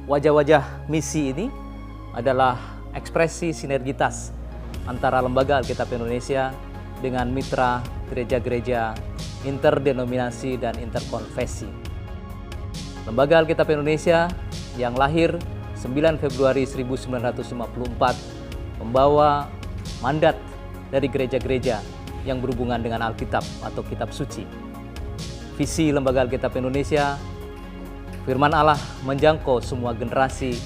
Wajah-wajah misi ini adalah ekspresi sinergitas antara Lembaga Alkitab Indonesia dengan mitra gereja-gereja interdenominasi dan interkonfesi. Lembaga Alkitab Indonesia yang lahir 9 Februari 1954 membawa mandat dari gereja-gereja yang berhubungan dengan Alkitab atau Kitab Suci. Visi Lembaga Alkitab Indonesia, firman Allah menjangkau semua generasi,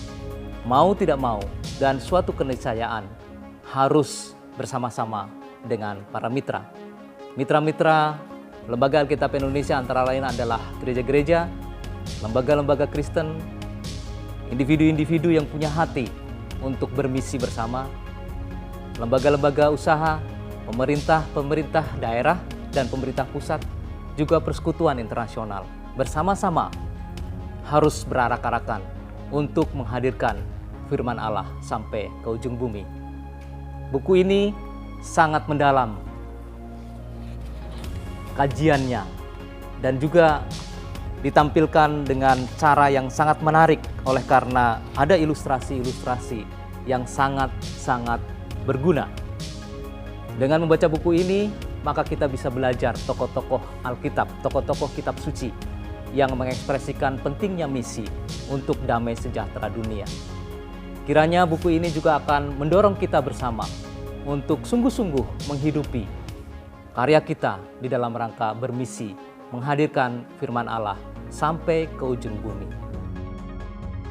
mau tidak mau, dan suatu keniscayaan harus bersama-sama dengan para mitra. Mitra-mitra Lembaga Alkitab Indonesia antara lain adalah gereja-gereja, lembaga-lembaga Kristen, individu-individu yang punya hati untuk bermisi bersama, lembaga-lembaga usaha, pemerintah daerah dan pemerintah pusat, juga persekutuan internasional. Bersama-sama harus berarak-arakan untuk menghadirkan firman Allah sampai ke ujung bumi. Buku ini sangat mendalam kajiannya dan juga ditampilkan dengan cara yang sangat menarik oleh karena ada ilustrasi-ilustrasi yang sangat-sangat berguna. Dengan membaca buku ini, maka kita bisa belajar tokoh-tokoh Alkitab, tokoh-tokoh Kitab Suci yang mengekspresikan pentingnya misi untuk damai sejahtera dunia. Kiranya buku ini juga akan mendorong kita bersama untuk sungguh-sungguh menghidupi karya kita di dalam rangka bermisi, menghadirkan firman Allah sampai ke ujung bumi.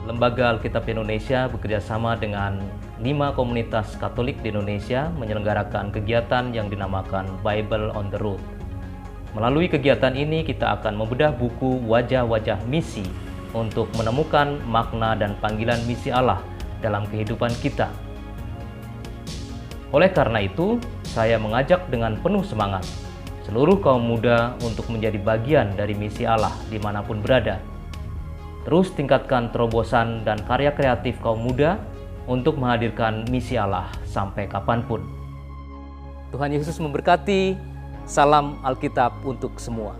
Lembaga Alkitab Indonesia bekerjasama dengan 5 komunitas Katolik di Indonesia menyelenggarakan kegiatan yang dinamakan Bible on the Road. Melalui kegiatan ini kita akan membedah buku Wajah-Wajah Misi untuk menemukan makna dan panggilan misi Allah dalam kehidupan kita. Oleh karena itu, saya mengajak dengan penuh semangat seluruh kaum muda untuk menjadi bagian dari misi Allah dimanapun berada. Terus tingkatkan terobosan dan karya kreatif kaum muda untuk menghadirkan misi Allah sampai kapanpun. Tuhan Yesus memberkati. Salam Alkitab untuk semua.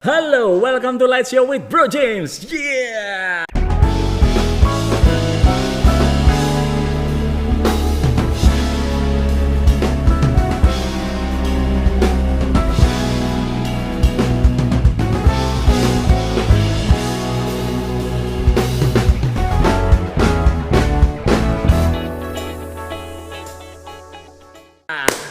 Halo, welcome to Light Show with Bro James. Yeah!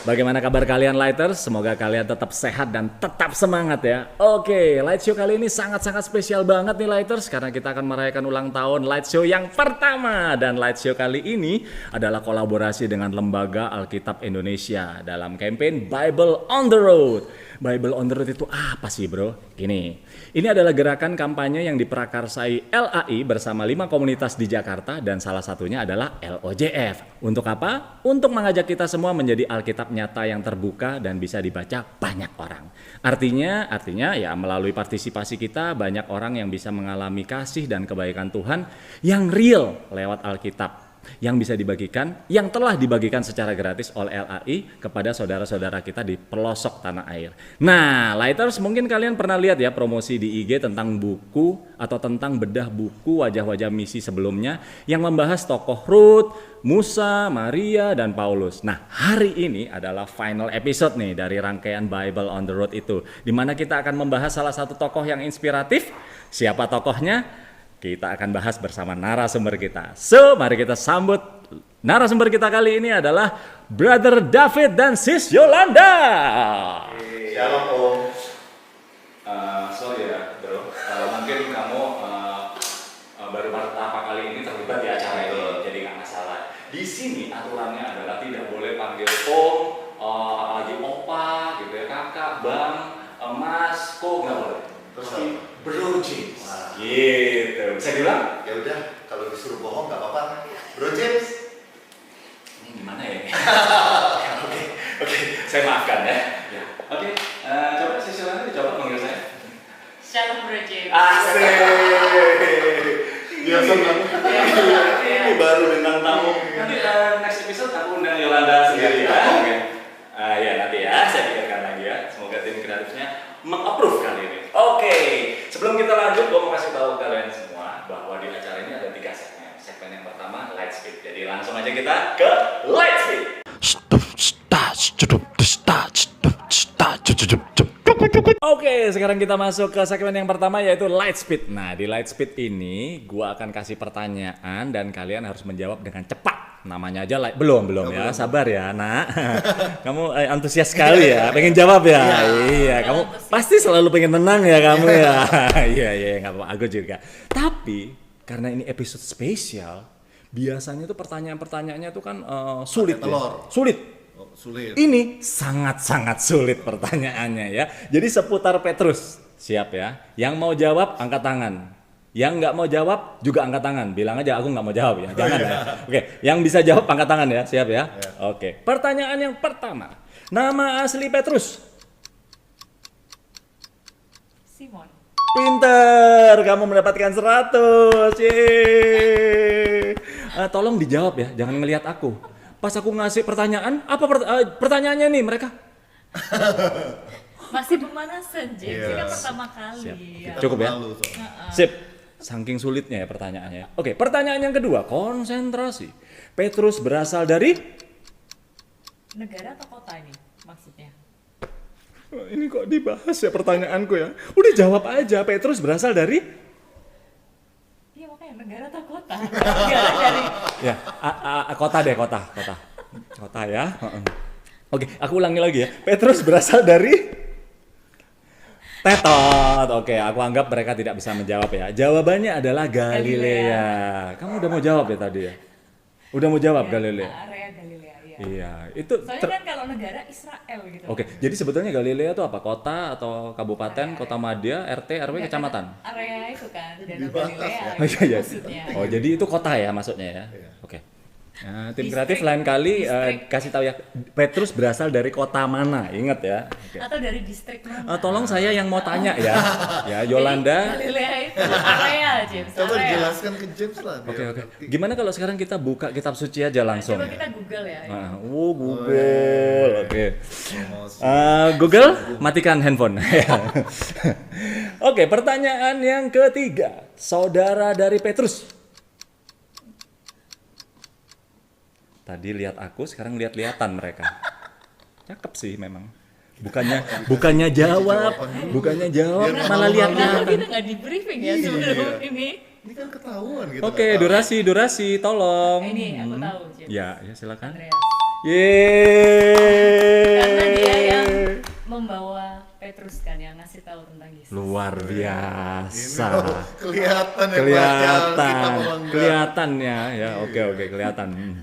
Bagaimana kabar kalian Lighters? Semoga kalian tetap sehat dan tetap semangat ya. Oke, Light Show kali ini sangat-sangat spesial banget nih Lighters, karena kita akan merayakan ulang tahun Light Show yang pertama. Dan Light Show kali ini adalah kolaborasi dengan Lembaga Alkitab Indonesia dalam campaign Bible on the Road. Bible on the Road itu apa sih bro? Ini adalah gerakan kampanye yang diprakarsai LAI bersama 5 komunitas di Jakarta dan salah satunya adalah LOJF. Untuk apa? Untuk mengajak kita semua menjadi Alkitab nyata yang terbuka dan bisa dibaca banyak orang. Artinya ya melalui partisipasi kita banyak orang yang bisa mengalami kasih dan kebaikan Tuhan yang real lewat Alkitab, yang bisa dibagikan, yang telah dibagikan secara gratis oleh LAI kepada saudara-saudara kita di pelosok tanah air. Nah, Lighters, mungkin kalian pernah lihat ya promosi di IG tentang buku atau tentang bedah buku Wajah-Wajah Misi sebelumnya yang membahas tokoh Ruth, Musa, Maria, dan Paulus. Nah, hari ini adalah final episode nih dari rangkaian Bible on the Road itu, di mana kita akan membahas salah satu tokoh yang inspiratif. Siapa tokohnya? Kita akan bahas bersama narasumber kita. So, mari kita sambut narasumber kita kali ini adalah Brother David dan Sis Yolanda. Shalom Om. Sorry ya bro, mungkin kamu baru pertama kali ini terlibat di acara ini, jadi nggak masalah. Di sini aturannya adalah tidak boleh panggil Om, apalagi Opa, gitu ya, Kakak, Bang, Mas, Ko, nggak boleh. Terus Bro James. Gitu. Bisa diulang? Ya udah, kalau disuruh bohong nggak apa-apa. Bro James. Ini gimana ya? Oke, saya maafkan ya. Oke, coba Sis Yolanda dicoba manggil saya. Shalom Bro James. Asik. Biasa banget. Ini baru bintang tamu. Nanti next episode aku undang Yolanda sendiri ya. Oke. Ya nanti ya, saya pikirkan lagi ya. Semoga tim kreatifnya meng-approve kali ini. Oke, sebelum kita lanjut, gue mau kasih tahu kalian semua bahwa di acara ini ada 3 segmen. Segmen yang pertama light speed. Jadi langsung aja kita ke light speed. Oke, sekarang kita masuk ke segmen yang pertama yaitu light speed. Nah, di light speed ini gua akan kasih pertanyaan dan kalian harus menjawab dengan cepat. Namanya aja light. Belum ya. Sabar ya, Nak. Kamu antusias sekali ya, pengen jawab ya. Iya, kamu pasti selalu pengen tenang ya kamu ya. Iya, enggak apa-apa, aku juga. Tapi karena ini episode spesial, biasanya tuh pertanyaan-pertanyaannya tuh kan sulit ya. Sulit. Sulit. Ini sangat-sangat sulit pertanyaannya ya. Jadi seputar Petrus. Siap ya. Yang mau jawab angkat tangan. Yang nggak mau jawab juga angkat tangan. Bilang aja aku nggak mau jawab ya. Jangan ya. Oke. Yang bisa jawab angkat tangan ya. Siap ya. Oke. Pertanyaan yang pertama. Nama asli Petrus? Simon. Pinter. Kamu mendapatkan 100. Yeay. Tolong dijawab ya. Jangan ngelihat aku. Pas aku ngasih pertanyaan, apa pertanyaannya nih mereka? Masih pemanasan James, ini kan pertama kali. Ya. Cukup ya? Sip. Saking sulitnya ya pertanyaannya. Oke, pertanyaan yang kedua, konsentrasi. Petrus berasal dari? Negara atau kota ini maksudnya? Ini kok dibahas ya pertanyaanku ya? Udah jawab aja, Petrus berasal dari? Iya makanya negara atau kota? Negara dari... Ya, kota deh, kota. Kota ya. Oke, aku ulangi lagi ya. Petrus berasal dari Tetot. Oke, aku anggap mereka tidak bisa menjawab ya. Jawabannya adalah Galilea. Kamu udah mau jawab ya tadi ya? Udah mau jawab Galilea? Area Galilea, iya. Iya, itu. Soalnya kan kalau negara Israel gitu. Oke, jadi sebetulnya Galilea itu apa? Kota atau kabupaten, kota madya, RT, RW, kecamatan? Area itu kan, Danau Galilea. Oh iya. Maksudnya. Oh, jadi itu kota ya maksudnya ya? Oke. Nah, tim kreatif lain kali kasih tahu ya, Petrus berasal dari kota mana? Ingat ya. Oke. Atau dari distrik mana? Tolong saya yang mau tanya ya. Ya, Yolanda. Galilea itu area James. Coba Area. dijelaskan ke James lah. biar Oke. ngerti. Gimana kalau sekarang kita buka kitab suci aja langsung? Coba kita Google ya. Google. Oke. Promosi. Google, matikan handphone. Oke, pertanyaan yang ketiga. Saudara dari Petrus. Tadi lihat aku, sekarang lihat-lihatan mereka. Cakep sih memang. Bukannya jawab, malah Karena lihat-lihatan. kita nggak di briefing ya sebelum ini. Ini kan ketahuan gitu. Oke, durasi, tolong. Ini aku tahu James. Ya, silakan. Andreas. Yeay. Karena dia yang membawa Petrus kan yang ngasih tahu tentang Yesus. Luar biasa. Kelihatan ya kita melanggar. Kelihatannya ya. Oke, kelihatan.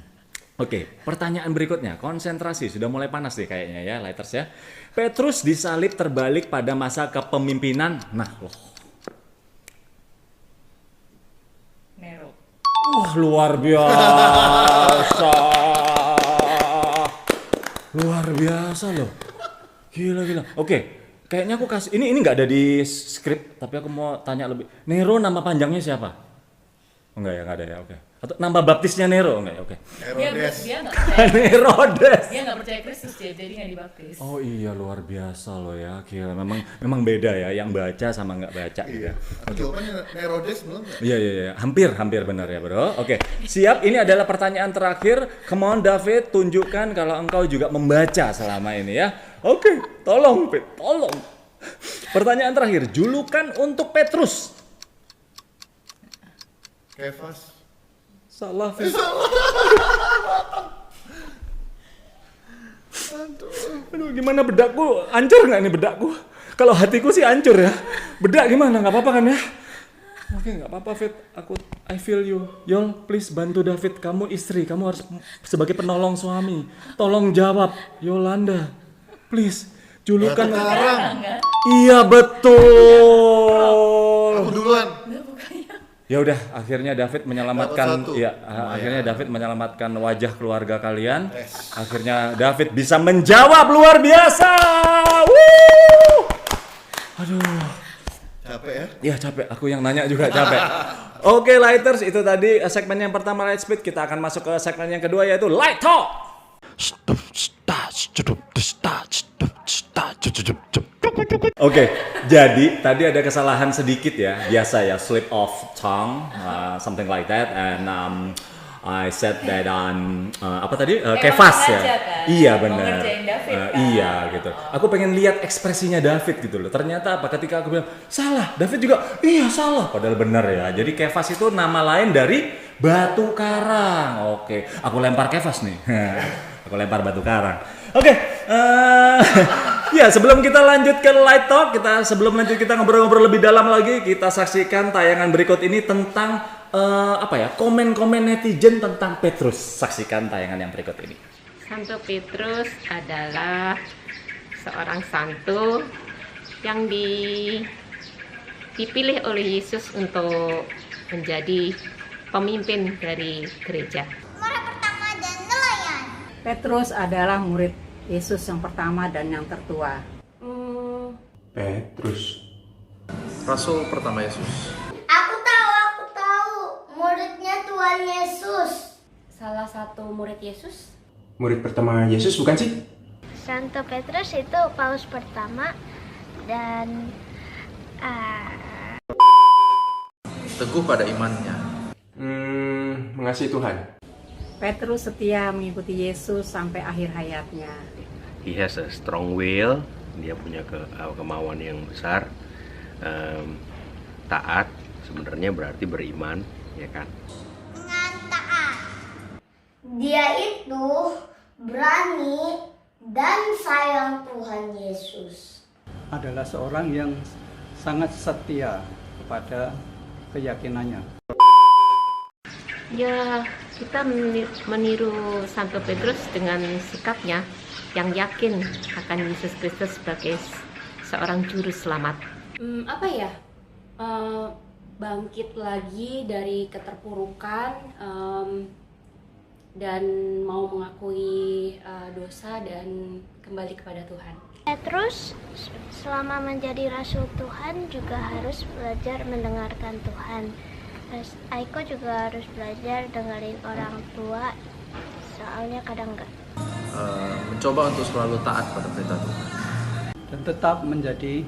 Oke, pertanyaan berikutnya, konsentrasi, sudah mulai panas nih kayaknya ya, lighters ya. Petrus disalib terbalik pada masa kepemimpinan, Nero. wah luar biasa. Luar biasa loh. Gila. Oke, kayaknya aku kasih, ini nggak ada di skrip, tapi aku mau tanya lebih. Nero nama panjangnya siapa? Enggak ada ya, oke. Atau nama baptisnya Nero, enggak ya, oke. Herodes. Dia nggak percaya. Herodes. Dia nggak percaya Kristus jadi nggak dibaptis. Oh iya, luar biasa loh ya. Gila, memang beda ya yang baca sama nggak baca gitu. Iya. Jawabannya Herodes belum nggak? Iya. Hampir benar ya, Bro. Oke. Siap, ini adalah pertanyaan terakhir. Come on David, tunjukkan kalau engkau juga membaca selama ini ya. Oke, tolong. Pertanyaan terakhir, julukan untuk Petrus. Kefas. Salah, Fit. Aduh, gimana bedakku? Hancur nggak nih bedakku? Kalau hatiku sih hancur ya. Bedak gimana? Nggak apa-apa kan ya? Oke, nggak apa-apa, Fit. I feel you. Yol, please bantu David. Kamu istri, kamu harus sebagai penolong suami. Tolong jawab, Yolanda. Please, julukan. Sekarang. Iya betul. Aku duluan. Ya udah, akhirnya David menyelamatkan Dapat 1. ya, akhirnya David menyelamatkan wajah keluarga kalian. Akhirnya David bisa menjawab luar biasa. Aduh. Capek ya? Ya capek, aku yang nanya juga capek. Oke Lighters, itu tadi segmen yang pertama Light Speed. Kita akan masuk ke segmen yang kedua yaitu Light Talk. Oke, jadi tadi ada kesalahan sedikit ya, biasa ya, slip of tongue, something like that, and I said that apa tadi, Kefas ya, sengaja kan? iya Mau benar, ngerjain David kan? iya gitu. Aku pengen lihat ekspresinya David gitu loh. Ternyata apa? Ketika aku bilang salah, David juga iya salah, padahal benar ya. Jadi Kefas itu nama lain dari batu karang. Oke, aku lempar Kefas nih. Aku lempar batu karang. Oke, ya sebelum kita lanjut ke Light Talk, sebelum lanjut kita ngobrol-ngobrol lebih dalam lagi, kita saksikan tayangan berikut ini tentang komen-komen netizen tentang Petrus. Saksikan tayangan yang berikut ini. Santo Petrus adalah seorang santo yang dipilih oleh Yesus untuk menjadi pemimpin dari gereja. Murid pertama dan nelayan. Petrus adalah murid Yesus yang pertama dan yang tertua. Petrus. Rasul pertama Yesus. Aku tahu. Muridnya Tuhan Yesus. Salah satu murid Yesus. Murid pertama Yesus bukan sih? Santo Petrus itu paus pertama dan Teguh pada imannya. Mengasihi Tuhan. Petrus setia mengikuti Yesus sampai akhir hayatnya. He has a strong will, dia punya kemauan yang besar, taat, sebenarnya berarti beriman, ya kan? dengan taat. Dia itu berani dan sayang Tuhan Yesus. Adalah seorang yang sangat setia kepada keyakinannya. Ya, kita meniru Santo Petrus dengan sikapnya yang yakin akan Yesus Kristus sebagai seorang juru selamat. Bangkit lagi dari keterpurukan dan mau mengakui dosa dan kembali kepada Tuhan. Petrus selama menjadi rasul Tuhan juga harus belajar mendengarkan Tuhan. Aiko juga harus belajar dengerin orang tua, soalnya kadang enggak. Mencoba untuk selalu taat pada perintah Tuhan. Dan tetap menjadi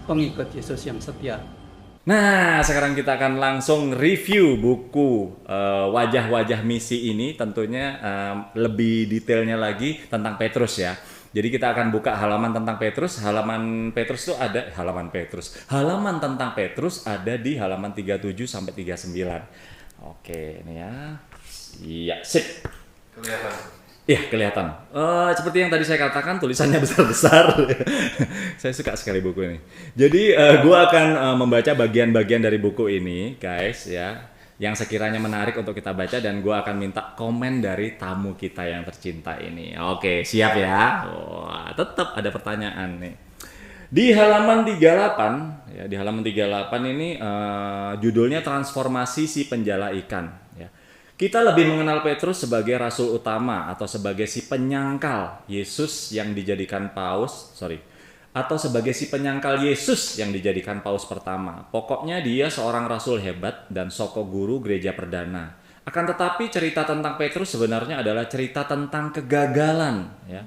pengikut Yesus yang setia. Nah, sekarang kita akan langsung review buku Wajah-Wajah Misi ini. Tentunya lebih detailnya lagi tentang Petrus ya. Jadi kita akan buka halaman tentang Petrus. Halaman tentang Petrus ada di halaman 37 sampai 39. Oke, ini ya. Iya, sip. Kelihatan. Iya, kelihatan. Seperti yang tadi saya katakan, tulisannya besar-besar. Saya suka sekali buku ini. Jadi, gua akan membaca bagian-bagian dari buku ini, guys, ya. Yang sekiranya menarik untuk kita baca, dan gue akan minta komen dari tamu kita yang tercinta ini. Oke, siap ya? Wah, tetap ada pertanyaan nih. Di halaman 38, ya, di halaman 38 ini judulnya Transformasi si Penjala Ikan. Ya. Kita lebih mengenal Petrus sebagai rasul utama atau sebagai si penyangkal Yesus yang dijadikan atau sebagai si penyangkal Yesus yang dijadikan paus pertama. Pokoknya dia seorang rasul hebat dan soko guru gereja perdana. Akan tetapi cerita tentang Petrus sebenarnya adalah cerita tentang kegagalan. Ya.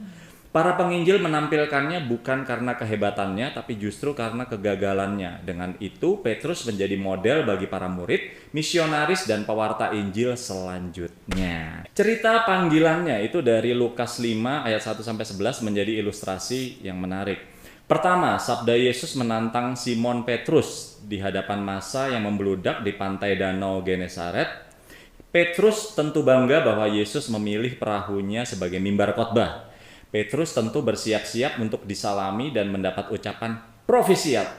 Para penginjil menampilkannya bukan karena kehebatannya, tapi justru karena kegagalannya. Dengan itu, Petrus menjadi model bagi para murid, misionaris, dan pewarta Injil selanjutnya. Cerita panggilannya itu dari Lukas 5 ayat 1-11 menjadi ilustrasi yang menarik. Pertama, sabda Yesus menantang Simon Petrus di hadapan massa yang membeludak di pantai Danau Genesaret. Petrus tentu bangga bahwa Yesus memilih perahunya sebagai mimbar khotbah. Petrus tentu bersiap-siap untuk disalami dan mendapat ucapan profisiat.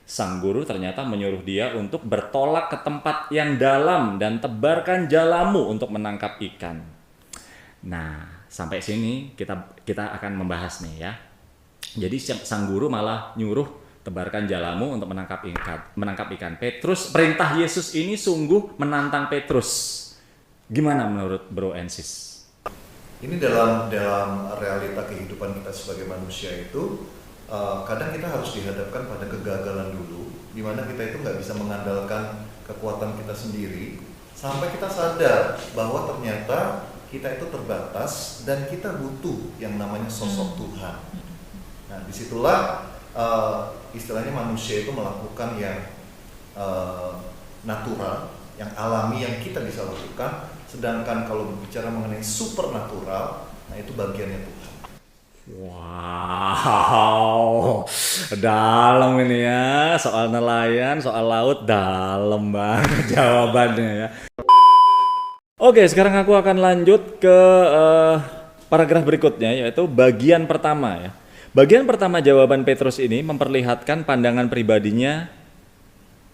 Sang guru ternyata menyuruh dia untuk bertolak ke tempat yang dalam dan tebarkan jalamu untuk menangkap ikan. Nah, sampai sini kita akan membahas nih ya. Jadi sang guru malah nyuruh tebarkan jalamu untuk menangkap ikan. Perintah Yesus ini sungguh menantang Petrus. Gimana menurut Bro Ensis? Ini dalam realita kehidupan kita sebagai manusia itu kadang kita harus dihadapkan pada kegagalan dulu, di mana kita itu nggak bisa mengandalkan kekuatan kita sendiri, sampai kita sadar bahwa ternyata kita itu terbatas dan kita butuh yang namanya sosok Tuhan. Nah, disitulah istilahnya manusia itu melakukan yang natural, yang alami, yang kita bisa lakukan. Sedangkan kalau berbicara mengenai supernatural, nah itu bagiannya Tuhan. Wow, dalam ini ya, soal nelayan, soal laut, dalam banget jawabannya ya. Oke, sekarang aku akan lanjut ke paragraf berikutnya, yaitu bagian pertama ya. Bagian pertama jawaban Petrus ini memperlihatkan pandangan pribadinya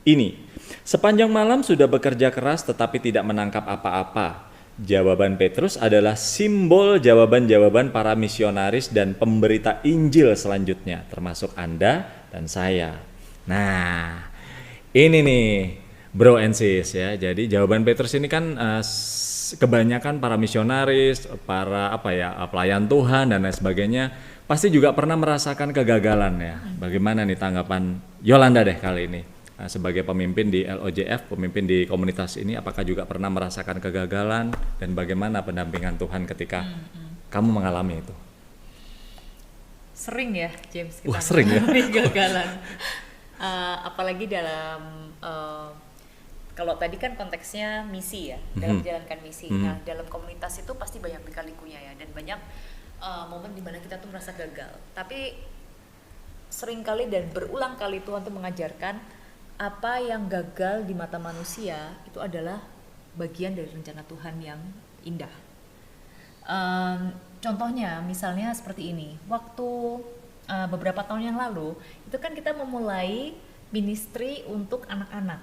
ini. Sepanjang malam sudah bekerja keras tetapi tidak menangkap apa-apa. Jawaban Petrus adalah simbol jawaban-jawaban para misionaris dan pemberita Injil selanjutnya, termasuk Anda dan saya. Nah, ini nih bro and sis ya. Jadi jawaban Petrus ini kan kebanyakan para misionaris, para pelayan Tuhan dan lain sebagainya pasti juga pernah merasakan kegagalan ya. Bagaimana nih tanggapan Yolanda deh kali ini? Sebagai pemimpin di LOJF, pemimpin di komunitas ini, apakah juga pernah merasakan kegagalan dan bagaimana pendampingan Tuhan ketika kamu mengalami itu? Sering ya, James, kita sering ya? kegagalan. Apalagi dalam, kalau tadi kan konteksnya misi ya, dalam menjalankan misi. Nah, dalam komunitas itu pasti banyak lika-likunya ya, dan banyak momen di mana kita tuh merasa gagal. Tapi seringkali dan berulang kali Tuhan tuh mengajarkan apa yang gagal di mata manusia itu adalah bagian dari rencana Tuhan yang indah. Contohnya misalnya seperti ini, waktu beberapa tahun yang lalu itu kan kita memulai ministry untuk anak-anak,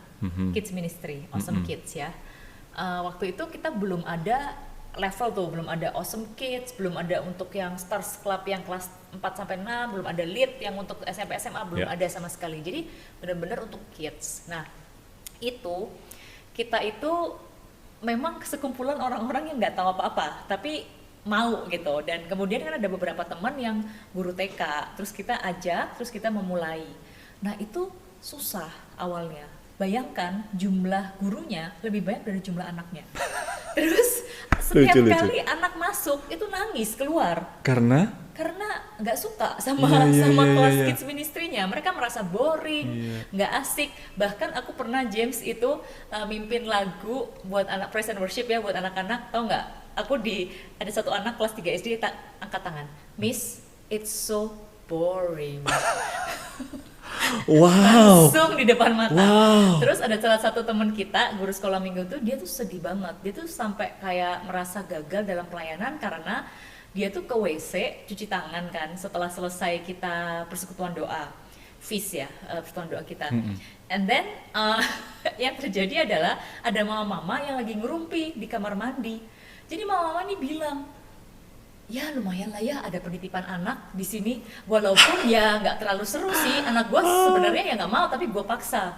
kids ministry, Awesome Kids ya. Waktu itu kita belum ada level tuh, belum ada Awesome Kids, belum ada untuk yang Stars Club yang kelas 4-6, belum ada lead yang untuk SMP SMA, belum ada sama sekali. Jadi benar-benar untuk kids. Nah, itu kita itu memang sekumpulan orang-orang yang nggak tahu apa-apa, tapi mau gitu. Dan kemudian kan ada beberapa teman yang guru TK, terus kita ajak, terus kita memulai. Nah, itu susah awalnya. Bayangkan jumlah gurunya lebih banyak dari jumlah anaknya. Terus setiap kali anak masuk itu nangis keluar. Karena nggak suka sama kelas kids ministry-nya. Mereka merasa boring, nggak asik. Bahkan aku pernah, James, itu mimpin lagu buat anak praise and worship ya, buat anak-anak. Tahu nggak? Aku ada satu anak kelas 3 SD angkat tangan. Miss, it's so boring. Wow. Langsung di depan mata. Wow. Terus ada salah satu teman kita, guru sekolah minggu tuh, dia tuh sedih banget. Dia tuh sampai kayak merasa gagal dalam pelayanan karena dia tuh ke WC cuci tangan kan setelah selesai kita persekutuan doa, feast ya, persekutuan doa kita. And then yang terjadi adalah ada mama-mama yang lagi ngerumpi di kamar mandi. Jadi mama-mama nih bilang, ya lumayan lah ya ada penitipan anak di sini, walaupun ya nggak terlalu seru sih, anak gue sebenarnya ya nggak mau tapi gue paksa.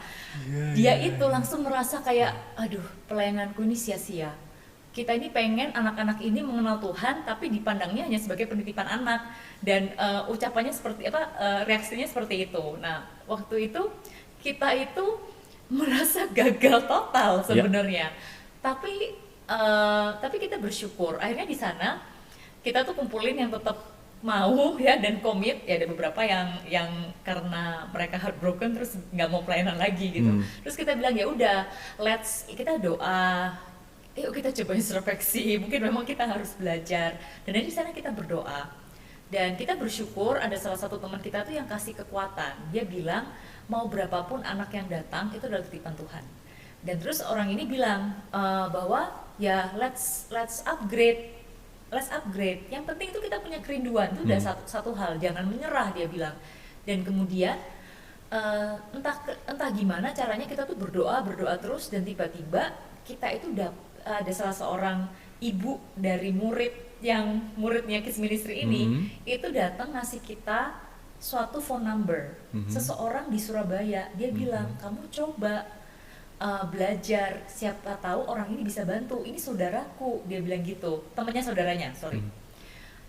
Dia itu langsung merasa kayak, aduh pelayananku ini sia-sia. Kita ini pengen anak-anak ini mengenal Tuhan tapi dipandangnya hanya sebagai penitipan anak, dan ucapannya seperti apa, reaksinya seperti itu. Nah waktu itu kita itu merasa gagal total sebenarnya. Tapi kita bersyukur akhirnya di sana kita tuh kumpulin yang tetap mau ya dan komit. Ya ada beberapa yang karena mereka heartbroken terus nggak mau pelayanan lagi gitu. Terus kita bilang ya udah, kita doa, yuk kita coba introspeksi, mungkin memang kita harus belajar. Dan dari sana kita berdoa dan kita bersyukur ada salah satu teman kita tuh yang kasih kekuatan. Dia bilang mau berapapun anak yang datang itu adalah titipan Tuhan. Dan terus orang ini bilang bahwa ya let's upgrade. Yang penting itu kita punya kerinduan, itu udah satu hal, jangan menyerah, dia bilang. Dan kemudian entah gimana caranya kita tuh berdoa terus, dan tiba-tiba kita itu ada salah seorang ibu dari muridnya Kids Ministry ini itu datang ngasih kita suatu phone number seseorang di Surabaya. Dia bilang, kamu coba belajar, siapa tahu orang ini bisa bantu, ini saudaraku, dia bilang gitu, temannya saudaranya,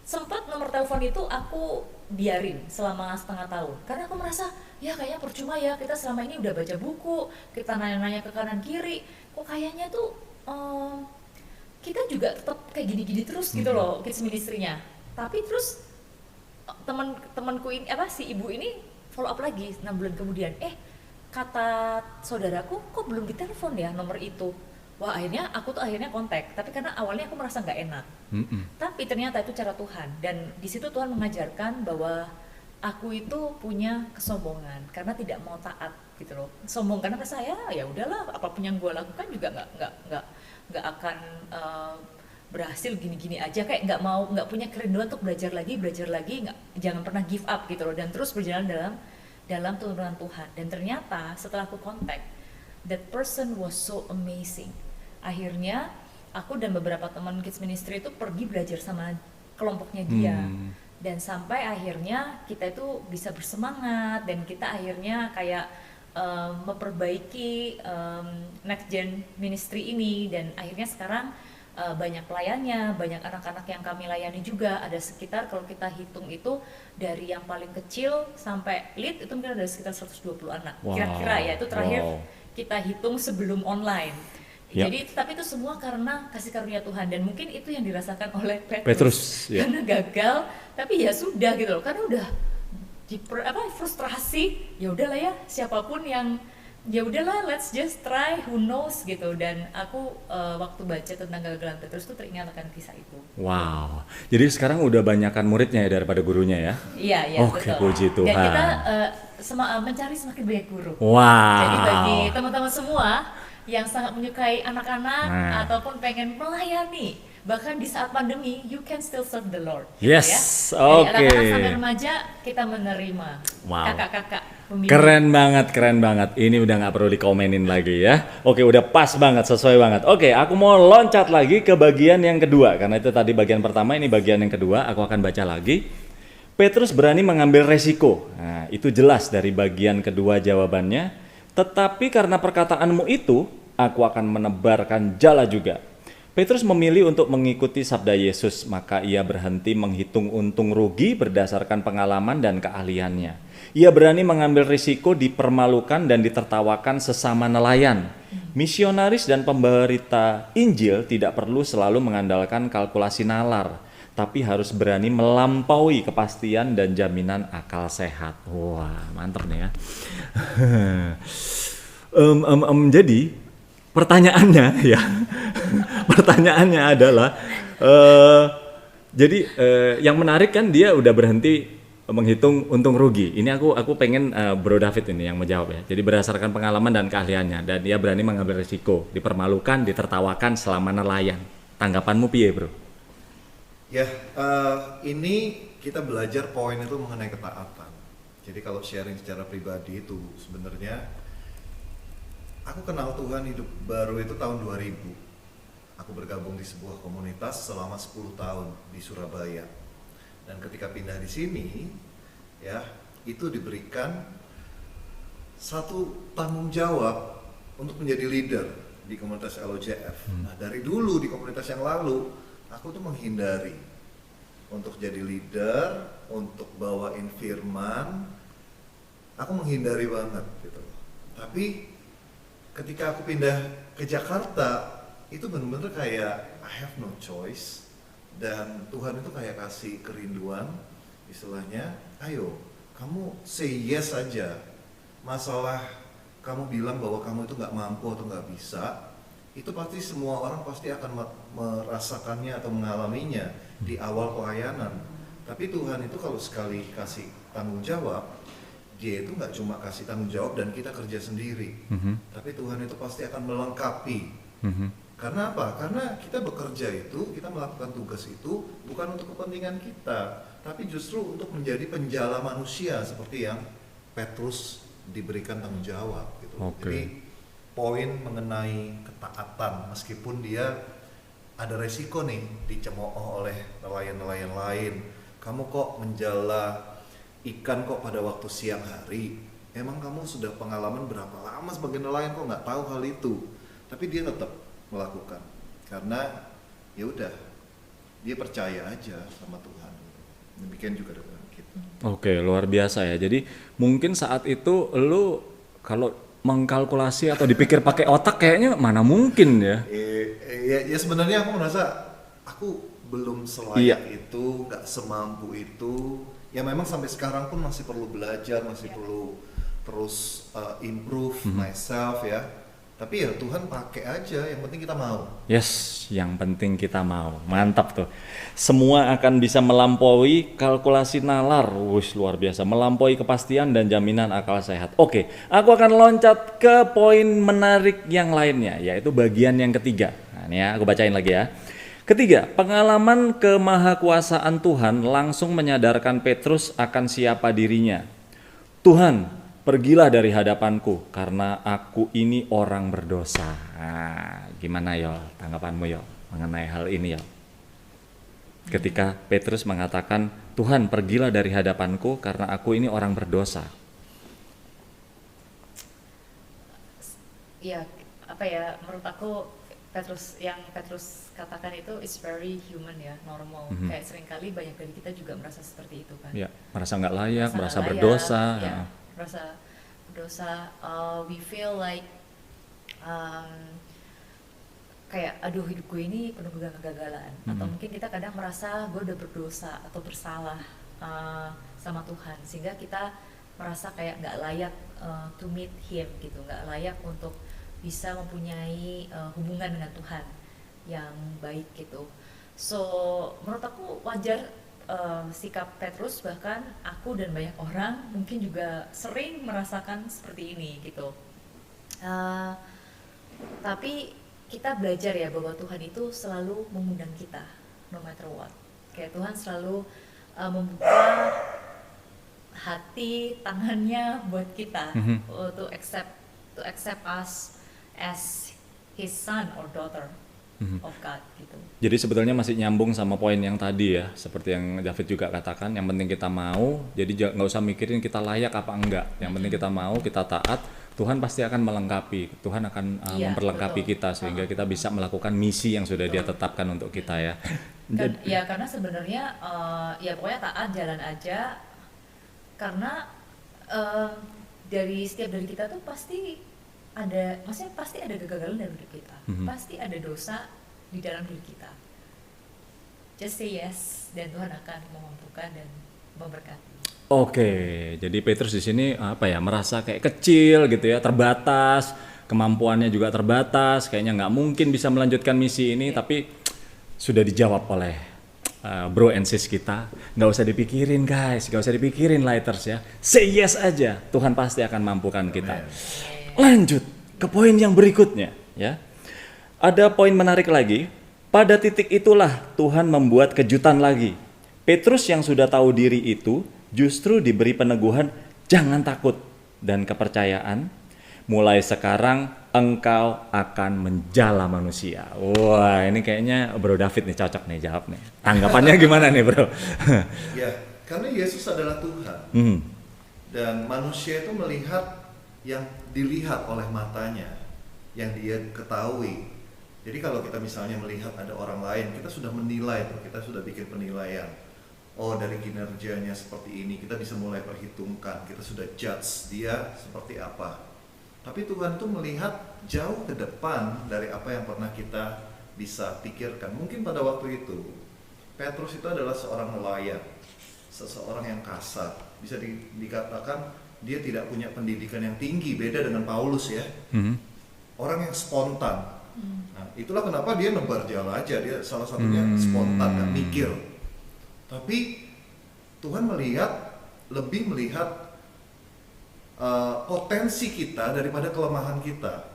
sempat nomor telepon itu aku biarin selama setengah tahun karena aku merasa ya kayaknya percuma ya, kita selama ini udah baca buku, kita nanya-nanya ke kanan kiri, kok kayaknya tuh kita juga tetap kayak gini-gini terus gitu loh kids ministry-nya. Tapi terus temanku ini si ibu ini follow up lagi 6 bulan kemudian, kata saudaraku kok belum ditelepon ya nomor itu. Wah, akhirnya aku tuh kontak, tapi karena awalnya aku merasa nggak enak. Tapi ternyata itu cara Tuhan, dan di situ Tuhan mengajarkan bahwa aku itu punya kesombongan karena tidak mau taat gitu loh. Sombong karena saya ya udahlah, apapun yang gue lakukan juga nggak akan berhasil gini-gini aja, kayak nggak punya kerinduan untuk belajar lagi, jangan pernah give up gitu loh, dan terus berjalan dalam tuntunan Tuhan. Dan ternyata setelah aku kontak, that person was so amazing. Akhirnya aku dan beberapa teman kids ministry itu pergi belajar sama kelompoknya dia, dan sampai akhirnya kita itu bisa bersemangat, dan kita akhirnya kayak memperbaiki next gen ministry ini, dan akhirnya sekarang banyak pelayannya, banyak anak-anak yang kami layani juga. Ada sekitar, kalau kita hitung itu dari yang paling kecil sampai lead itu mungkin ada sekitar 120 anak. Kira-kira ya, itu terakhir kita hitung sebelum online. Jadi tapi itu semua karena kasih karunia Tuhan, dan mungkin itu yang dirasakan oleh Petrus karena gagal, tapi ya sudah gitu loh, karena udah frustrasi, ya udahlah ya, siapapun yang ya udahlah, let's just try, who knows gitu. Dan aku waktu baca tentang kegagalan Petrus tuh teringat akan kisah itu. Wow, jadi sekarang udah banyakan muridnya ya daripada gurunya ya? Iya, Oke, betul. Puji Tuhan. Dan kita mencari semakin banyak guru. Wow. Jadi bagi teman-teman semua yang sangat menyukai anak-anak ataupun pengen melayani, bahkan di saat pandemi, you can still serve the Lord. Yes, ya? oke. Anak-anak sampai remaja kita menerima. Wow. Kakak-kakak pembimbing. Keren banget. Ini udah nggak perlu dikomenin lagi ya. Oke, udah pas banget, sesuai banget. Oke, aku mau loncat lagi ke bagian yang kedua, karena itu tadi bagian pertama, ini bagian yang kedua. Aku akan baca lagi. Petrus berani mengambil resiko. Nah, itu jelas dari bagian kedua jawabannya. Tetapi karena perkataanmu itu, aku akan menebarkan jala juga. Petrus memilih untuk mengikuti sabda Yesus, maka ia berhenti menghitung untung rugi berdasarkan pengalaman dan keahliannya. Ia berani mengambil risiko dipermalukan dan ditertawakan sesama nelayan. Misionaris dan pemberita Injil tidak perlu selalu mengandalkan kalkulasi nalar, tapi harus berani melampaui kepastian dan jaminan akal sehat. Wah, mantap nih ya. Jadi pertanyaannya ya, pertanyaannya adalah, jadi yang menarik kan dia udah berhenti menghitung untung rugi. Ini aku pengen Bro David ini yang menjawab ya. Jadi berdasarkan pengalaman dan keahliannya, dan dia berani mengambil risiko, dipermalukan, ditertawakan selama nelayan. Tanggapanmu piye, Bro? Ya, ini kita belajar poin itu mengenai ketaatan. Jadi kalau sharing secara pribadi itu sebenarnya aku kenal Tuhan hidup baru itu tahun 2000. Aku bergabung di sebuah komunitas selama 10 tahun di Surabaya. Dan ketika pindah di sini, ya, itu diberikan satu tanggung jawab untuk menjadi leader di komunitas LOJF. Nah, dari dulu di komunitas yang lalu, aku tuh menghindari untuk jadi leader, untuk bawain firman, aku menghindari banget gitu. Tapi ketika aku pindah ke Jakarta, itu benar-benar kayak I have no choice, dan Tuhan itu kayak kasih kerinduan, istilahnya, ayo kamu say yes aja. Masalah kamu bilang bahwa kamu itu nggak mampu atau nggak bisa, itu pasti semua orang pasti akan merasakannya atau mengalaminya di awal pelayanan. Tapi Tuhan itu kalau sekali kasih tanggung jawab, Dia itu nggak cuma kasih tanggung jawab dan kita kerja sendiri, tapi Tuhan itu pasti akan melengkapi. Karena apa? Karena kita bekerja itu, kita melakukan tugas itu bukan untuk kepentingan kita, tapi justru untuk menjadi penjala manusia seperti yang Petrus diberikan tanggung jawab gitu. Jadi poin mengenai ketaatan, meskipun dia ada resiko nih dicemooh oleh nelayan-nelayan lain. Kamu kok menjala ikan kok pada waktu siang hari? Emang kamu sudah pengalaman berapa lama sebagai nelayan kok nggak tahu hal itu? Tapi dia tetap melakukan karena ya udah, dia percaya aja sama Tuhan. Demikian juga dengan kita. Oke, luar biasa ya. Jadi mungkin saat itu lu kalau mengkalkulasi atau dipikir pakai otak kayaknya mana mungkin ya. Ya sebenarnya aku merasa aku belum selayak itu, nggak semampu itu. Ya memang sampai sekarang pun masih perlu belajar, masih perlu terus improve myself ya. Tapi ya Tuhan pakai aja, yang penting kita mau. Yes, yang penting kita mau. Mantap tuh. Semua akan bisa melampaui kalkulasi nalar. Wush, luar biasa. Melampaui kepastian dan jaminan akal sehat. Oke, aku akan loncat ke poin menarik yang lainnya, yaitu bagian yang ketiga. Nah, ini ya, aku bacain lagi ya. Ketiga, pengalaman kemahakuasaan Tuhan langsung menyadarkan Petrus akan siapa dirinya. Tuhan, pergilah dari hadapanku karena aku ini orang berdosa. Nah, gimana yo tanggapanmu yo mengenai hal ini yo? Ketika Petrus mengatakan, Tuhan pergilah dari hadapanku karena aku ini orang berdosa. Ya, apa ya, menurut aku yang Petrus katakan itu is very human ya, normal. Kayak seringkali banyak dari kita juga merasa seperti itu kan. Ya, merasa nggak layak, merasa berdosa. Ya, merasa berdosa. We feel like kayak aduh hidup gue ini penuh kegagalan. Atau mungkin kita kadang merasa gue udah berdosa atau bersalah sama Tuhan, sehingga kita merasa kayak nggak layak to meet Him gitu, nggak layak untuk bisa mempunyai hubungan dengan Tuhan yang baik gitu. So menurut aku wajar sikap Petrus, bahkan aku dan banyak orang mungkin juga sering merasakan seperti ini gitu. Tapi kita belajar ya bahwa Tuhan itu selalu mengundang kita no matter what. Kayak Tuhan selalu membuka hati, tangannya buat kita to accept us as His son or daughter of God gitu. Jadi sebetulnya masih nyambung sama poin yang tadi ya, seperti yang David juga katakan, yang penting kita mau, jadi nggak usah mikirin kita layak apa enggak, yang penting kita mau, kita taat, Tuhan pasti akan melengkapi, Tuhan akan memperlengkapi kita sehingga kita bisa melakukan misi yang sudah Dia tetapkan untuk kita ya. Ya karena sebenarnya ya pokoknya taat, jalan aja, karena dari setiap dari kita tuh pasti ada, maksudnya pasti ada kegagalan dalam hidup kita, pasti ada dosa di dalam diri kita. Just say yes, dan Tuhan akan memampukan dan memberkati. Oke, jadi Petrus di sini apa ya, merasa kayak kecil gitu ya, terbatas, kemampuannya juga terbatas, kayaknya nggak mungkin bisa melanjutkan misi ini, tapi sudah dijawab oleh bro and sis kita. Nggak usah dipikirin guys, nggak usah dipikirin lighters ya, say yes aja, Tuhan pasti akan mampukan kita. Lanjut ke poin yang berikutnya ya. Ada poin menarik lagi. Pada titik itulah Tuhan membuat kejutan lagi. Petrus yang sudah tahu diri itu justru diberi peneguhan, jangan takut dan kepercayaan. Mulai sekarang engkau akan menjala manusia. Wah, ini kayaknya Bro David nih cocok nih jawab nih. Tanggapannya gimana nih Bro? Ya, karena Yesus adalah Tuhan. Dan manusia itu melihat yang dilihat oleh matanya, yang dia ketahui. Jadi kalau kita misalnya melihat ada orang lain, kita sudah menilai tuh, kita sudah bikin penilaian. Oh, dari kinerjanya seperti ini, kita bisa mulai perhitungkan, kita sudah judge dia seperti apa. Tapi Tuhan tuh melihat jauh ke depan dari apa yang pernah kita bisa pikirkan. Mungkin pada waktu itu, Petrus itu adalah seorang nelayan, seseorang yang kasar. Bisa dikatakan dia tidak punya pendidikan yang tinggi, beda dengan Paulus ya. Orang yang spontan. Nah, itulah kenapa dia nebar jala aja, dia salah satunya spontan, gak mikir. Tapi Tuhan lebih melihat potensi kita daripada kelemahan kita.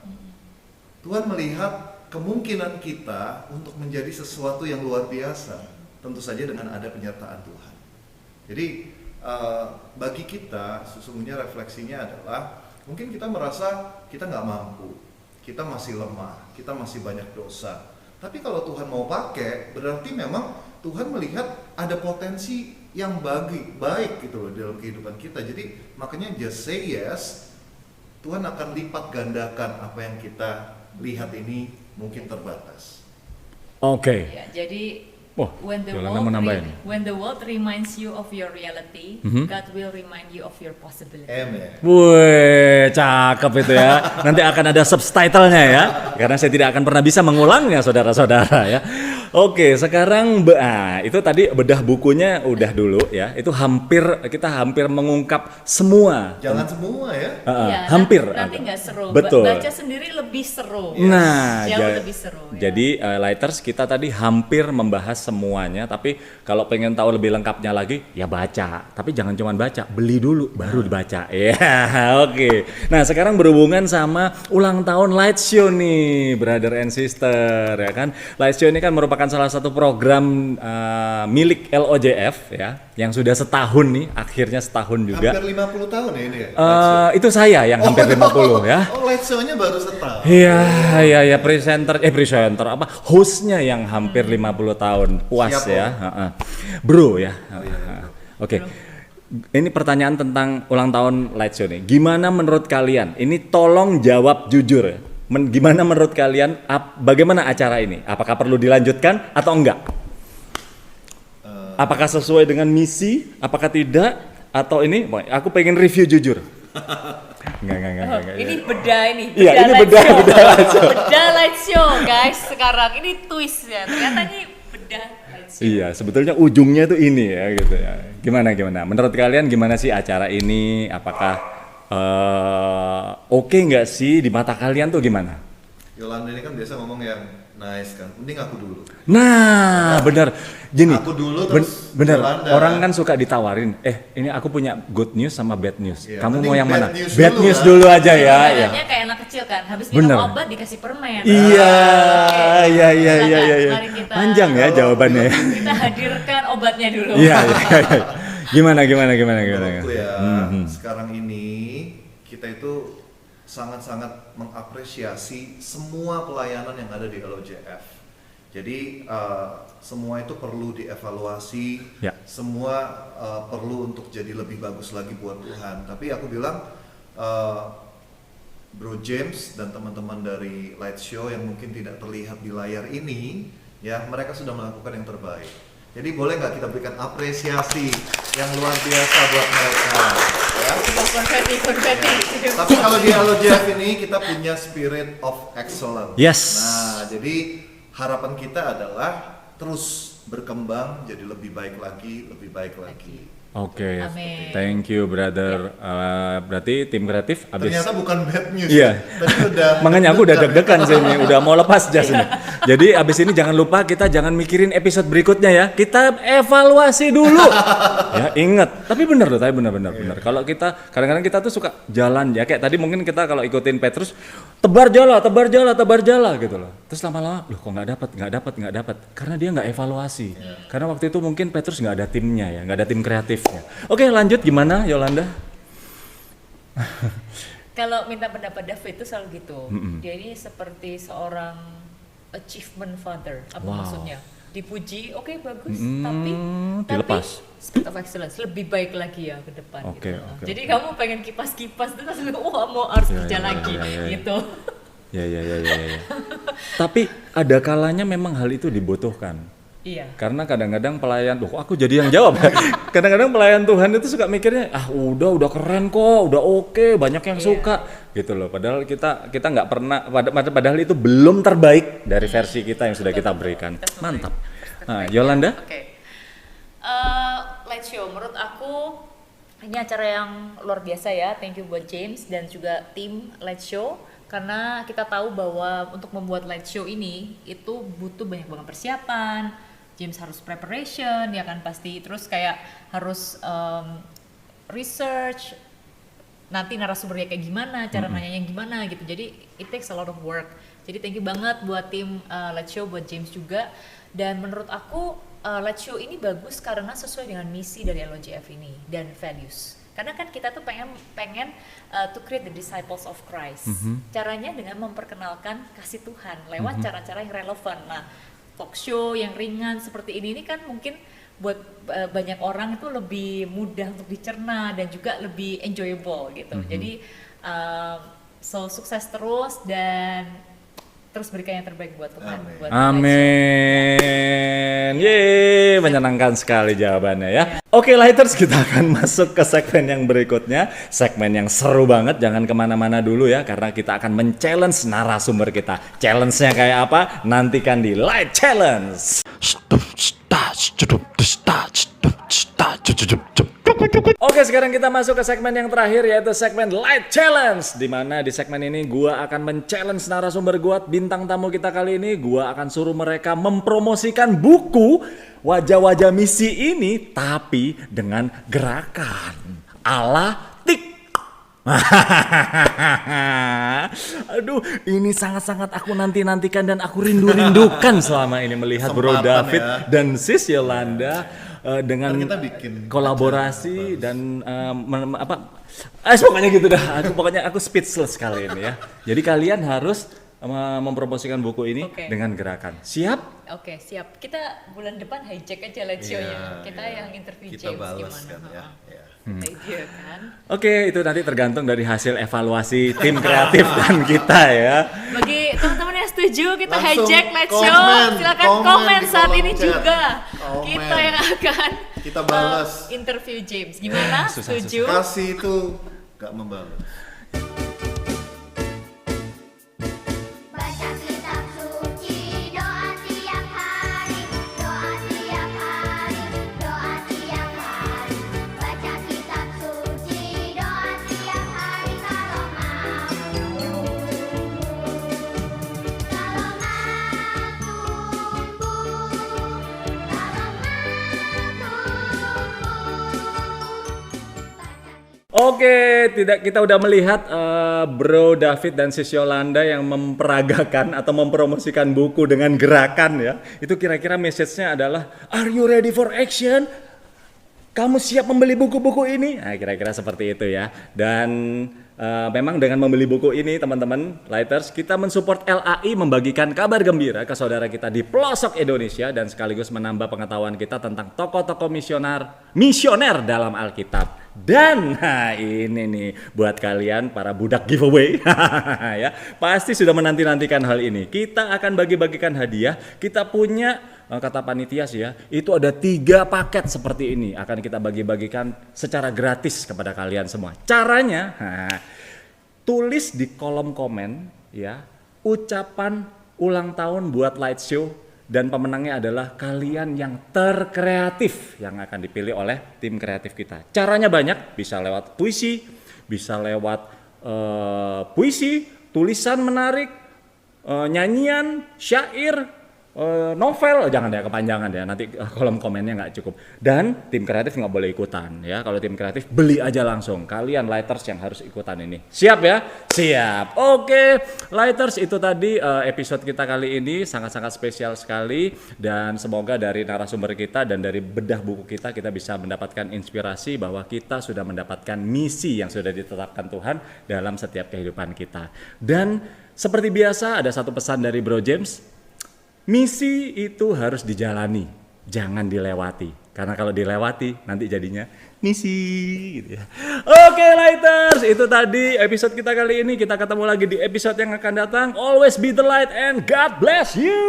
Tuhan melihat kemungkinan kita untuk menjadi sesuatu yang luar biasa, tentu saja dengan ada penyertaan Tuhan. Jadi bagi kita sesungguhnya refleksinya adalah mungkin kita merasa kita nggak mampu, kita masih lemah, kita masih banyak dosa. Tapi kalau Tuhan mau pakai, berarti memang Tuhan melihat ada potensi yang baik gitu loh dalam kehidupan kita. Jadi makanya just say yes, Tuhan akan lipat gandakan apa yang kita lihat ini mungkin terbatas. Oke. Ya, jadi Oh, when the Yolanda mau nambahin. when the world reminds you of your reality, Mhm. God will remind you of your possibility. Wih, cakep itu ya. Nanti akan ada subtitlenya ya, karena saya tidak akan pernah bisa mengulangnya, saudara-saudara ya. Oke, sekarang itu tadi bedah bukunya udah dulu ya. Itu kita hampir mengungkap semua. Jangan semua ya. Iya, hampir. Nanti nggak seru. Betul. Baca sendiri lebih seru. Nah, jauh lebih seru. jadi Lighters kita tadi hampir membahas semuanya, tapi kalau pengen tahu lebih lengkapnya lagi, ya baca. Tapi jangan cuma baca, beli dulu baru dibaca. Ya, oke. Nah, sekarang berhubungan sama ulang tahun Light Show nih, brother and sister, ya kan. Light Show ini kan merupakan salah satu program milik LOJF ya, yang sudah setahun nih, akhirnya setahun juga. Hampir 50 tahun ya ini ya? Itu saya yang hampir 50 ya. Oh, Light Show-nya baru setahun. Iya, presenter apa? Hostnya yang hampir 50 tahun. Puas Siap, ya. Bro ya. Oke. Bro. Ini pertanyaan tentang ulang tahun Light Show nih. Gimana menurut kalian? Ini tolong jawab jujur ya. Gimana menurut kalian? Bagaimana acara ini? Apakah perlu dilanjutkan atau enggak? Apakah sesuai dengan misi? Apakah tidak? Atau ini? Aku pengen review jujur. Enggak. Ini beda ini. Iya, ini beda Light Show. Beda Light Show, guys. Sekarang ini twist ya. Ternyata ini beda Light Show. Iya, sebetulnya ujungnya tuh ini ya gitu ya. Gimana? Menurut kalian gimana sih acara ini? Apakah oke nggak sih di mata kalian tuh gimana? Yolanda ini kan biasa ngomong yang nice kan, mending aku dulu. Nah, benar. Gini, aku dulu terus bener. Yolanda. Orang kan suka ditawarin, ini aku punya good news sama bad news. Iya, Kamu mending mau yang mana? bad Bad news news dulu dulu aja ya. Ibaratnya kayak anak kecil kan, habis minum obat dikasih permen. Iya. Mari kita, panjang ya jawabannya. Kita hadirkan obatnya dulu. Iya. Gimana? Menurutku ya, sekarang ini kita itu sangat-sangat mengapresiasi semua pelayanan yang ada di LOJF. Jadi semua itu perlu dievaluasi, semua perlu untuk jadi lebih bagus lagi buat Tuhan. Tapi aku bilang Bro James dan teman-teman dari Light Show yang mungkin tidak terlihat di layar ini, ya mereka sudah melakukan yang terbaik. Jadi boleh nggak kita berikan apresiasi yang luar biasa buat mereka? Ya? Konfeti. Tapi kalau di LOJF ini kita punya spirit of excellence. Yes. Nah, jadi harapan kita adalah terus berkembang jadi lebih baik lagi. Oke, thank you brother. Berarti tim kreatif abis. Ternyata bukan bad news. Iya. Makanya aku udah deg-degan sih ini, udah mau lepas jas ini. Jadi abis ini jangan lupa kita jangan mikirin episode berikutnya ya. Kita evaluasi dulu. Ya ingat. Tapi bener loh, bener. Kalau kita kadang-kadang kita tuh suka jalan ya kayak tadi mungkin kita kalau ikutin Petrus tebar jala gitu loh. Terus lama-lama loh kok nggak dapat karena dia nggak evaluasi. Karena waktu itu mungkin Petrus nggak ada timnya ya, nggak ada tim kreatif. Oke, lanjut gimana Yolanda? Kalau minta pendapat David itu selalu gitu. Dia ini seperti seorang achievement father. Apa maksudnya? Dipuji, oke, bagus, tapi dilepas. Spirit of excellence lebih baik lagi ya ke depan. Oke. Jadi kamu pengen kipas-kipas itu langsung harus kerja lagi gitu. Ya. Tapi ada kalanya memang hal itu dibutuhkan. Iya. Karena kadang-kadang pelayan, aku jadi yang jawab. Kadang-kadang pelayan Tuhan itu suka mikirnya, udah keren kok, udah oke, banyak yang suka, gitu loh. Padahal kita nggak pernah, padahal itu belum terbaik dari versi kita yang sudah kita berikan. Mantap. Nah, Yolanda? Oke. Light Show, menurut aku ini acara yang luar biasa ya. Thank you buat James dan juga tim Light Show. Karena kita tahu bahwa untuk membuat Light Show ini itu butuh banyak banget persiapan. James harus preparation ya kan pasti, terus kayak harus research nanti narasumbernya kayak gimana, cara nanyanya gimana gitu. Jadi it takes a lot of work. Jadi thank you banget buat tim Light Show, buat James juga. Dan menurut aku Light Show ini bagus karena sesuai dengan misi dari LOJF ini dan values. Karena kan kita tuh pengen to create the disciples of Christ. Caranya dengan memperkenalkan kasih Tuhan lewat cara-cara yang relevan. Nah, talk show yang ringan seperti ini kan mungkin buat banyak orang itu lebih mudah untuk dicerna dan juga lebih enjoyable gitu. Jadi so sukses terus dan terus berikan yang terbaik buat Tuhan. Buat Amin. Yeay, menyenangkan sekali jawabannya ya. Oke, Lighters, kita akan masuk ke segmen yang berikutnya. Segmen yang seru banget, jangan kemana-mana dulu ya, karena kita akan men-challenge narasumber kita. Challenge-nya kayak apa? Nantikan di Light Challenge. Oke, sekarang kita masuk ke segmen yang terakhir, yaitu segmen Light Challenge. Di mana di segmen ini gua akan men-challenge narasumber gua, bintang tamu kita kali ini. Gua akan suruh mereka mempromosikan buku Wajah-Wajah Misi ini, tapi dengan gerakan ala TikTok. Aduh, ini sangat-sangat aku nantikan dan aku rindukan selama ini melihat Bro David dan Sis Yolanda dengan kita bikin kolaborasi dan pokoknya gitu dah. Aku speechless kali ini ya. Jadi kalian harus mempromosikan buku ini dengan gerakan. Siap? Oke, siap. Kita bulan depan hijack aja live show-nya. Kita yang interview kita James balas gimana? Kan, Iya kan? Oke, itu nanti tergantung dari hasil evaluasi tim kreatif dan kita ya. Bagi teman-teman yang setuju kita hijack live show, silakan komen saat ini juga. Kita yang akan kita balas interview James. Gimana? Setuju? Kasih itu gak membalas. Oke, kita udah melihat Bro David dan Sis Yolanda yang memperagakan atau mempromosikan buku dengan gerakan ya. Itu kira-kira message-nya adalah, are you ready for action? Kamu siap membeli buku-buku ini? Nah, kira-kira seperti itu ya. Dan memang dengan membeli buku ini teman-teman Lighters, kita mensupport LAI membagikan kabar gembira ke saudara kita di pelosok Indonesia dan sekaligus menambah pengetahuan kita tentang tokoh-tokoh misioner dalam Alkitab. Dan ini nih buat kalian para budak giveaway ya, pasti sudah menanti-nantikan hal ini. Kita akan bagi-bagikan hadiah. Kita punya, kata panitia sih ya, itu ada 3 paket seperti ini akan kita bagi-bagikan secara gratis kepada kalian semua. Caranya, tulis di kolom komen ya ucapan ulang tahun buat Light Show, dan pemenangnya adalah kalian yang terkreatif yang akan dipilih oleh tim kreatif kita. Caranya banyak, bisa lewat puisi, bisa lewat puisi, tulisan menarik, nyanyian, syair, novel, jangan deh kepanjangan ya, nanti kolom komennya nggak cukup. Dan tim kreatif nggak boleh ikutan ya. Kalau tim kreatif beli aja langsung. Kalian Lighters yang harus ikutan ini. Siap ya? Siap. Oke, Lighters, itu tadi episode kita kali ini sangat-sangat spesial sekali, dan semoga dari narasumber kita dan dari bedah buku kita bisa mendapatkan inspirasi bahwa kita sudah mendapatkan misi yang sudah ditetapkan Tuhan dalam setiap kehidupan kita. Dan seperti biasa ada satu pesan dari Bro James. Misi itu harus dijalani, jangan dilewati. Karena kalau dilewati nanti jadinya misi gitu ya. Oke Lighters, itu tadi episode kita kali ini. Kita ketemu lagi di episode yang akan datang. Always be the light and God bless you.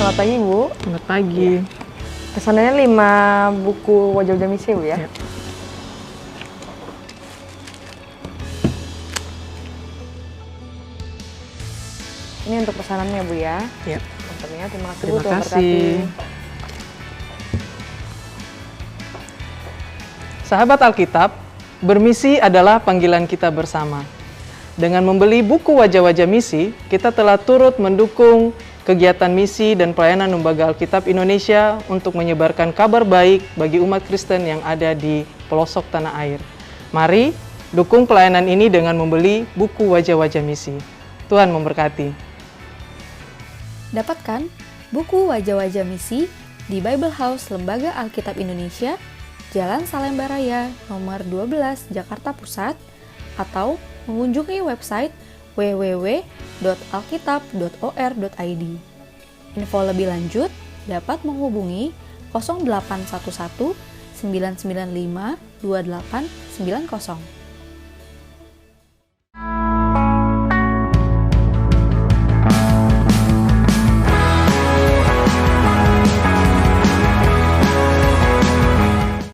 Selamat pagi Bu. Selamat pagi. Pesanannya 5 buku Wajah-Wajah Misi Bu ya. Ini untuk pesanannya Bu ya. Iya. Tentunya terima kasih Bu. Terima Tuhan kasih. berkati. Sahabat Alkitab, bermisi adalah panggilan kita bersama. Dengan membeli buku Wajah-Wajah Misi, kita telah turut mendukung kegiatan misi dan pelayanan Lembaga Alkitab Indonesia untuk menyebarkan kabar baik bagi umat Kristen yang ada di pelosok tanah air. Mari dukung pelayanan ini dengan membeli buku Wajah-Wajah Misi. Tuhan memberkati. Dapatkan buku Wajah-Wajah Misi di Bible House Lembaga Alkitab Indonesia, Jalan Salemba Raya, nomor 12, Jakarta Pusat, atau mengunjungi website www.alkitab.or.id. Info lebih lanjut dapat menghubungi 0811 995 2890.